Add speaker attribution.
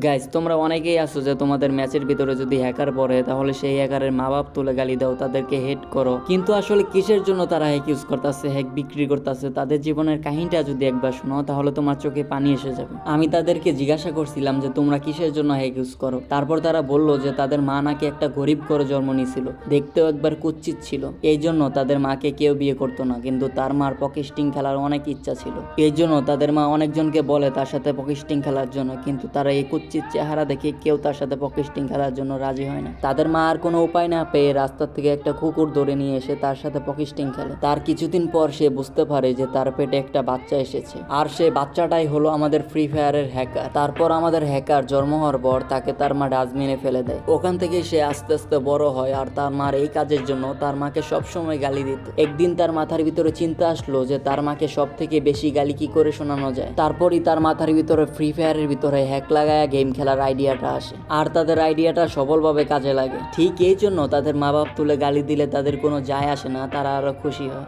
Speaker 1: Guys তোমরা অনেকেই আছো যে তোমাদের ম্যাচের ভিতরে যদি হ্যাকার পড়ে তাহলে সেই হ্যাকারের মা বাপ তুলে গালি দাও, তাদেরকে হেট করো, কিন্তু আসলে কিসের জন্য তারা হ্যাক ইউজ করতেছে, হ্যাক বিক্রি করতেছে, তাদের জীবনের কাহিনীটা যদি একবার শোনো তাহলে তোমার চোখে পানি এসে যাবে। আমি তাদেরকে জিজ্ঞাসা করছিলাম যে তোমরা কিসের জন্য হ্যাক ইউজ করো, তারপর তারা বলল যে তাদের মা নাকি একটা গরিব করে জন্ম নিয়েছিল, দেখতেও একবার কুৎসিত ছিল, এই জন্য তাদের মাকে কেউ বিয়ে করতো না, কিন্তু তার মার পকেস্টিং খেলার অনেক ইচ্ছা ছিল, এই জন্য তাদের মা অনেকজনকে বলে তার সাথে পকেস্টিং খেলার জন্য, কিন্তু তারা এই কুৎসিত চেহারা দেখে কেউ তার সাথে পকেস্টিং খেলার জন্য রাজি হয় না। তাদের মা আর কোনো উপায় না পেয়ে রাস্তার থেকে একটা কুকুর ধরে নিয়ে এসে তার সাথে পকেস্টিং খেলে। তার কিছুদিন পর সে বুঝতে পারে যে তার পেটে একটা বাচ্চা এসেছে, আর সে বাচ্চাটাই হলো আমাদের ফ্রি ফায়ারের হ্যাকার। তারপর আমাদের হ্যাকার জন্ম হওয়ার পর তাকে তার মা ডাস্টবিনে ফেলে দেয়। ওখান থেকে সে আস্তে আস্তে বড় হয়, আর তার মার এই কাজের জন্য তার মাকে সবসময় গালি দিত। একদিন তার মাথার ভিতরে চিন্তা আসলো যে তার মাকে সব থেকে বেশি গালি কি করে শোনানো যায়। তারপরই তার মাথার ভিতরে ফ্রি ফায়ারের ভিতরে হ্যাক লাগায়া গেম খেলার আইডিয়াটা আসে, আর তাদের আইডিয়াটা সফলভাবে কাজে লাগে। ঠিক এই জন্য তাদের মা বাপ তুলে গালি দিলে তাদের কোনো যায় আসে না, তারা আরো খুশি হয়।